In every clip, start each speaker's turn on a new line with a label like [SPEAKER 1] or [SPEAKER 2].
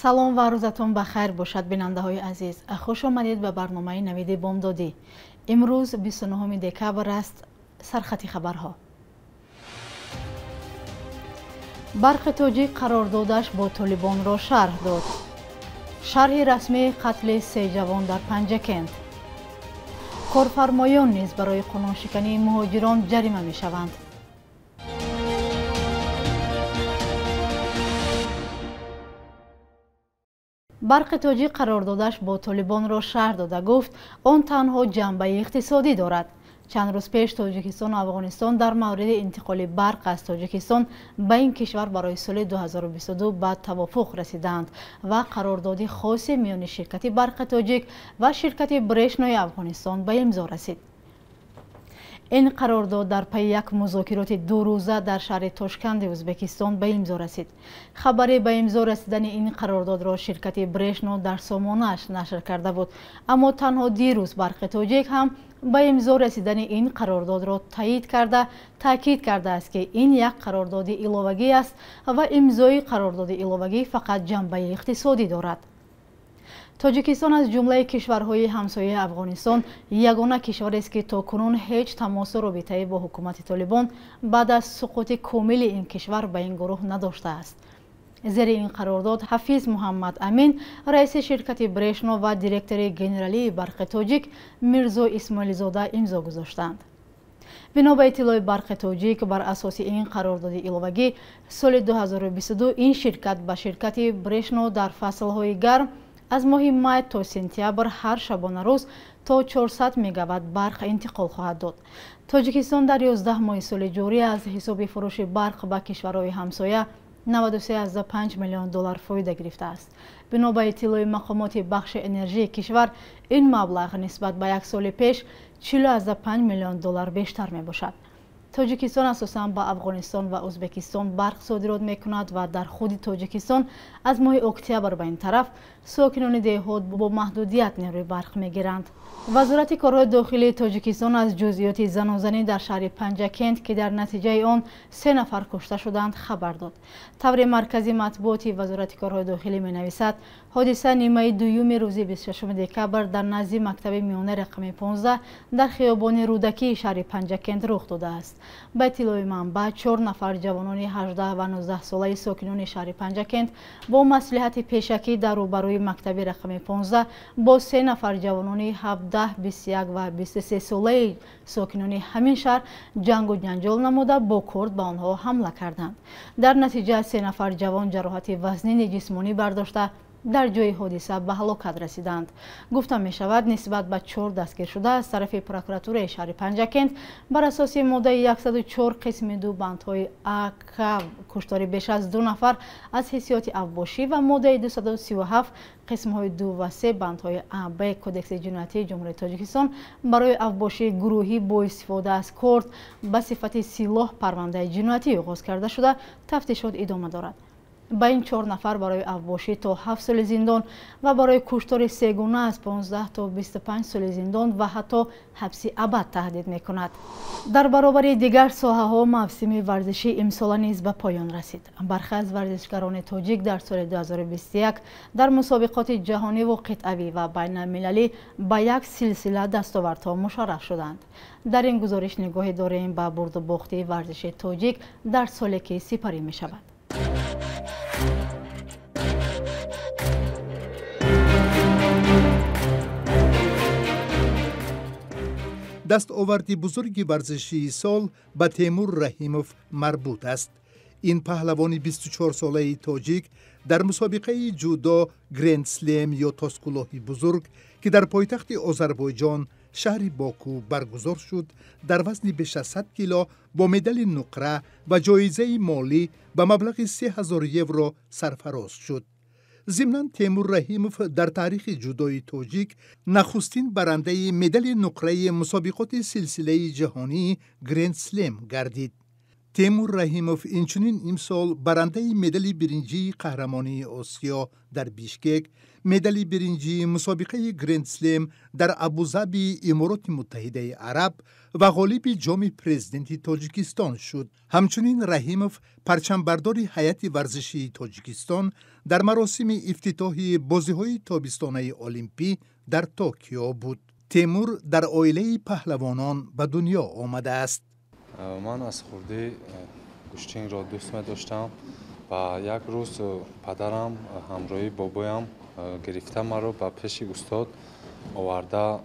[SPEAKER 1] салом ва рӯзатон бахайр бошад бинандаҳои азиз. хуш омадед ба барномаи навиди бомдодӣ. имрӯз 29 декабр аст. сархати хабарҳо. барқи тоҷик қарордодаш бо толибонро шарҳ дод. шарҳи расмии қатли 3 ҷавон дар Панҷакент. корфармоён низ барои қонуншикании муҳоҷирон ҷарима мешаванд. барқи тоҷик қарордодаш бо толибонро шарҳ дода гуфт, он танҳо ҷанбаи иқтисодӣ дорад. чанд рӯз пеш тоҷикистону афғонистон дар мавриди интиқоли барқ аз тоҷикистон ба ин кишвар барои соли 2022 ба тавофуқ расиданд ва қарордоди хосе миёни ширкати барқи тоҷик ва ширкати брешнои афғонистон ба имзо расид. ин қарордод дар пайи як музокироти дурӯза дар шаҳри Тошканди Ӯзбекистон ба имзо расид. хабари ба имзо расидани ин қарордодро ширкати Брешно дар сомонааш нашр карда буд, аммо танҳо дирӯз барқи тоҷик ҳам ба имзо расидани ин қарордодро таъйид карда таъкид кардааст ки ин як қарордоди иловагӣ аст ва имзои қарордоди иловагӣ фақат ҷанбаи иқтисодӣ дорад. тоҷикистон аз ҷумлаи кишварҳои ҳамсояи афғонистон ягона кишварест ки токунун ҳеҷ тамосу робитае бо ҳукумати толибон баъд аз суқути комили ин кишвар ба ин гурӯҳ надоштааст. зери ин қарордод ҳафиз муҳаммад амин, раиси ширкати Брешно ва директори генералии барқи тоҷик мирзо исмоилзода имзо гузоштанд. бино ба иттилои барқи тоҷик, бар асоси ин қарордоди иловагӣ соли 2022 ин ширкат ба ширкати Брешно дар фаслҳои гарм аз моҳи май то сентябр ҳар шабонарӯз то 400 мегаватт барқ интиқол хоҳад дод. тоҷикистон дар 11 моҳи соли ҷорӣ аз ҳисоби фурӯши барқ ба кишварҳои ҳамсоя 93,5 миллион доллар фоида гирифтааст. бино ба иттилои мақомоти бахши энержии кишвар, ин маблағ нисбат ба як соли пеш 40,5 миллион доллар бештар мебошад. тоҷикистон асосан ба афғонистон ва ӯзбекистон барқ содирот мекунад ва дар худи тоҷикистон аз моҳи октябр ба ин тараф сокинони деҳот бо маҳдудият нерӯи барқ мегиранд. вазорати корҳои дохилии тоҷикистон аз ҷузъиёти занозанӣ дар шаҳри Панҷакент ки дар натиҷаи он 3 нафар кушта шуданд хабар дод. таври маркази матбуоти вазорати корҳои дохилӣ менависад, ҳодиса нимаи дуюми рӯзи 26 декабр дар назди мактаби миёна рақами 15 дар хиёбони рӯдакии шаҳри Панҷакент рух додааст. ба иттилои манбаъ 4 нафар ҷавонони 18 ва 19 солаи сокинони шаҳри Панҷакент бо маслиҳати пешакӣ дар рӯбарӯи мактаби рақами 15 бо 3 нафар ҷавонони 17, 21 ва 23 солаи сокинони ҳамин шаҳр ҷангу ҷанҷол намуда бо корд ба онҳо ҳамла карданд. дар натиҷа 3 нафар ҷавон ҷароҳати вазнини ҷисмонӣ бардошта дар ҷои ҳодиса ба ҳалокат расиданд. гуфта мешавад нисбат ба 4 дастгиршуда аз тарафи прокуратураи шаҳри Панҷакент бар асоси моддаи 104 қисми 2 бандҳои АК куштори беш аз 2 нафар аз ҳиссиёти авбошӣ ва моддаи 237 қисмҳои 2 ва 3 бандҳои АБ кодекси ҷиноятии ҷумҳурии Тоҷикистон барои авбошии гурӯҳӣ бо истифода аз корд ба сифати силоҳ парвандаи ҷиноятӣ оғоз карда шуда тафтишот идома дорад. ба ин 4 нафар барои авбошӣ то 7 соли зиндон ва барои куштори сегуна аз 15 то 25 соли зиндон ва ҳатто ҳабси абад таҳдид мекунад. дар баробари дигар соҳаҳо мавсими варзишӣ имсола низ ба поён расид. бархе аз варзишгарони тоҷик дар соли 2021 дар мусобиқоти ҷаҳониву қитъавӣ ва байналмилалӣ ба як силсила дастовардҳо мушарраф шуданд. дар ин гузориш нигоҳе дорем ба бурду бохти варзиши тоҷик дар соле ки сипарӣ мешавад.
[SPEAKER 2] дастоварди бузурги варзишии сол ба Темур Раҳимов марбут аст. ин паҳлавони 24 солаи тоҷик дар мусобиқаи ҷудо Гранд Слем ё тоскулоҳи бузург ки дар пойтахти Озарбойҷон шаҳри Боку баргузор шуд, дар вазни беш аз 100 кило бо медали нуқра ва ҷоизаи молӣ ба маблағи 3000 евро сарфароз шуд. зимнан Темур Раҳимов дар таърихи ҷудои тоҷик нахустин барандаи медали нуқраи мусобиқоти силсилаи ҷаҳонии Гранд Слем гардид. تیمور رحیموف اینچنین امسال برنده مدال برنجی قهرمانی آسیا در بیشکک، مدال برنجی مسابقه گرند سلم در ابوظبی امارات متحده عرب و غالب جام پرزیدنت تاجیکستان شد. همچنین رحیموف پرچمبردار هیئت ورزشی تاجیکستان در مراسم افتتاحی بازی‌های تابستانه المپی در توکیو بود. تیمور در عائله پهلوانان به دنیا آمده است.
[SPEAKER 3] من از خورده گوشتینگ را دوست می داشتم و یک روز پدرم همراهی بابایم گرفته مرا به پیش استاد آورده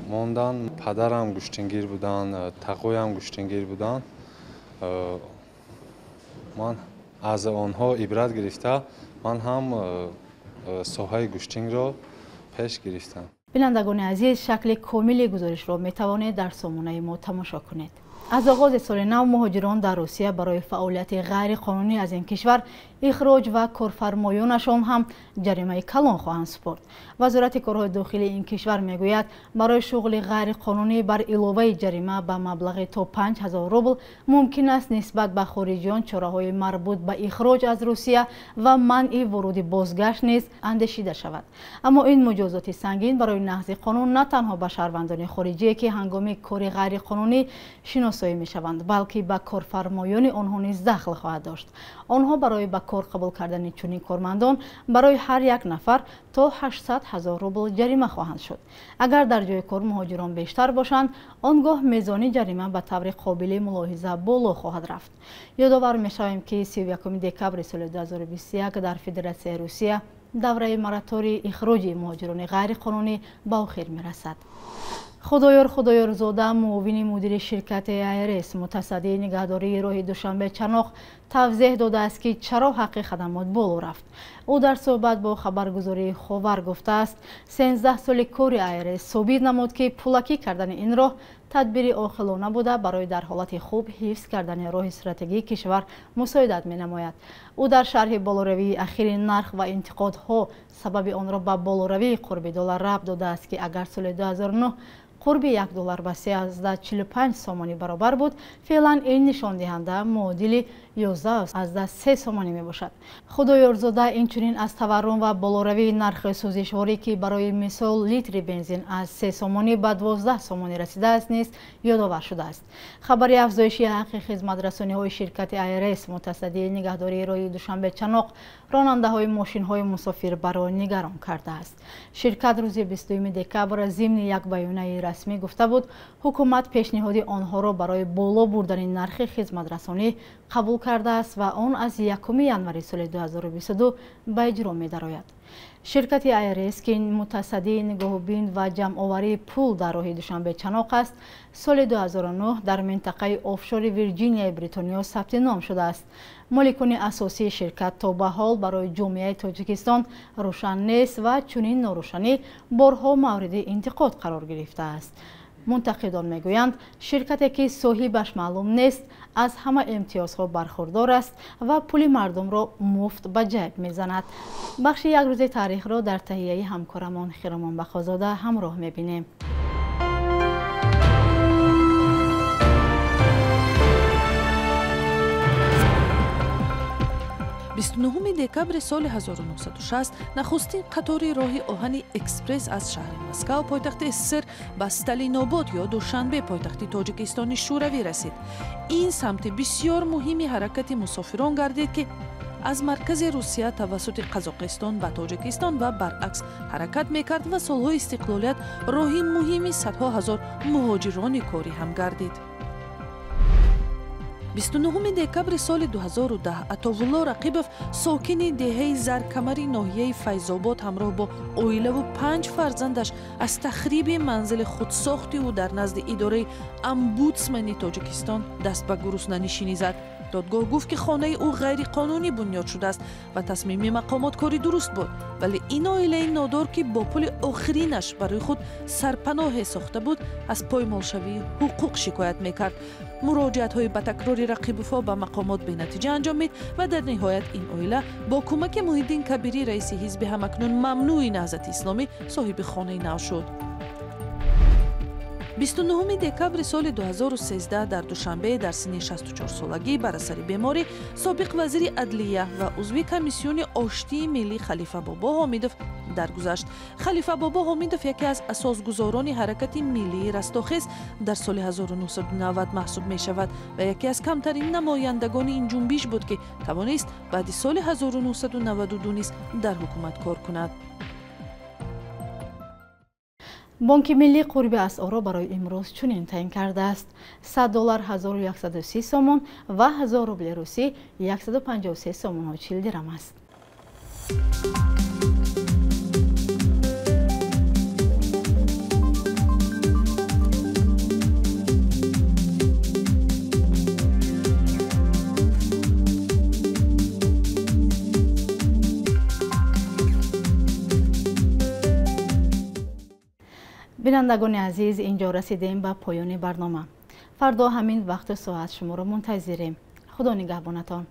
[SPEAKER 3] ماندن. پدرم گوشتینگیر بودن، تقویم گوشتینگیر بودن. من از آنها عبرت گرفته من هم ساحه گوشتینگ را پیش گرفتم.
[SPEAKER 1] بینندگان عزیز، شکل کامل گزارش را می توانید در سامانه ما تماشا کنید. از آغاز سال نو مهاجران در روسیه برای فعالیت غیر قانونی از این کشور اخراج و کارفرمایانشان هم جریمه کلان خواهند سپرد. وزارت کارهای داخلی این کشور میگوید برای شغل غیر قانونی بر علاوه جریمه به مبلغ تا 5000 روبل ممکن است نسبت به خارجیان چاره‌های مربوط به اخراج از روسیه و منع ورود بازگشت نیز اندیشیده شود. اما این مجازات سنگین برای نقض قانون نه تنها به شهروندان خارجی که هنگام کار غیر قانونی شناسایی میشوند، بلکه به کارفرمایان آنها نیز دخل خواهد داشت. آنها برای به کار قبول کردن چنین کارمندان برای هر یک نفر تا 800,000 روبل جریمه خواهند شد. اگر در جای کار مهاجران بیشتر باشند، آنگاه میزان جریمه به طور قابل ملاحظه بالا خواهد رفت. یادآور می‌شویم که 31 دکبر سال 2021 در فدراسیون روسیه دوره مراتوری اخراج مهاجران غیر قانونی به آخر می‌رسد. خدایار زاده معاون مدیر شرکت ایرس متصدی نگهداری راه دوشنبه چناق توضیح داده است که چرا حق خدمات بالا رفت. او در صحبت با خبرگزاری خاور گفته است 13 سال کار ایرس ثابت نمود که پولکی کردن این راه تدبیر عاقلانه بوده برای در حالت خوب حفظ کردن راه استراتژیک کشور مساعدت می نماید. او در شرح بالاروی اخیر نرخ و انتقادها سبب آن را به بالاروی قرب دلار ربط داده است که اگر سال 2009 قرب $1 به 13.45 سومانی برابر بود، فعلا این نشان دهنده معادل 11.3 سومانی می باشد. خدایارزاده اینچنین از تورم و بالاروی نرخ سوزشواری که برای مثال لیتر بنزین از 3 سومانی به 12 سومانی رسیده است نیز یادآور شده است. خبری افزایش حق خدمترسانی های شرکت ایرس متصدی نگهداری راه دوشنبه چناق راننده های ماشین های مسافر برای نگران کرده است. شرکت روز 22 دکبر ضمن یک بیانیه رسمی گفته بود حکومت پیشنهاد آنها را برای بالا بردن نرخ خدمترسانی قبول کرده است و آن از 1 ژانویه سال 2022 به اجرا می درآید. شرکت ایرس که متصدی نگاهبین و جمع آوری پول در راه دوشنبه چناق است، سال 2009 در منطقه آفشور ویرجینیا بریتانیا ثبت نام شده است. مالکان اساسی شرکت تا به حال برای جامعه تاجیکستان روشن نیست و چنین ناروشنی بارها مورد انتقاد قرار گرفته است. منتقدان میگویند شرکتی که صاحبش معلوم نیست از همه امتیازها برخوردار است و پول مردم را مفت به جیب میزند. بخش یک روز تاریخ را در تهیه همکارمان خیرمان بخازاده همراه میبینیم.
[SPEAKER 4] 29 دکبر سال 1960 نخستین قطار راه آهن اکسپرس از شهر مسکو پایتخت اسسر به استالیناباد یا دوشنبه پایتخت تاجیکستان شوروی رسید. این سمت بسیار مهمی حرکت مسافران گردید که از مرکز روسیه توسط قزاقستان به تاجیکستان و برعکس حرکت میکرد و سالهای استقلالیت راهی مهمی صدها هزار مهاجران کاری هم گردید. 29 دکبر سال 2010 عطاالله رقیبوف ساکن دهه زرکمری ناحیه فیض‌آباد همراه با عائله و 5 فرزندش از تخریب منزل خودساختی او در نزد اداره امبودسمن تاجیکستان دست به گروسنه‌نشینی زد. دادگاه گفت که خانه او غیر قانونی بنیاد شده است و تصمیم مقامات کاری درست بود، ولی این عائله نادار که با پول آخرینش برای خود سرپناه ساخته بود از پایمالشوی حقوق شکایت میکرد. مراجعت های به تکراری رقیبوفا به مقامات به نتیجه انجامید و در نهایت این عائله با کمک محیدین کبیری رئیس حزب همکنون ممنوع نهضت اسلامی صاحب خانه نو شد. 29 декабри соли 2013 дар душанбе дар синни 64 солагӣ бар асари беморӣ собиқ вазири адлия ва узви комиссиони оштии миллӣ Халифа Бобо Ҳомидов даргузашт. Халифа Бобо Ҳомидов яке аз асосгузорони ҳаракати миллии Растохез дар соли 1990 маҳсуб мешавад ва яке аз камтарин намояндагони ин ҷунбиш буд, ки тавонист баъди соли 1992 низ дар ҳукумат кор кунад.
[SPEAKER 1] бонки миллӣ қурби асъоро барои имрӯз чунин таъин кардааст: $100 1130 сомон ва 1000 рубли русӣ 153 сомону 40 дирам аст. бинандагони азиз, инҷо расидем ба поёни барнома. фардо ҳамин вақту соат шуморо мунтазирем. худо нигаҳбонатон.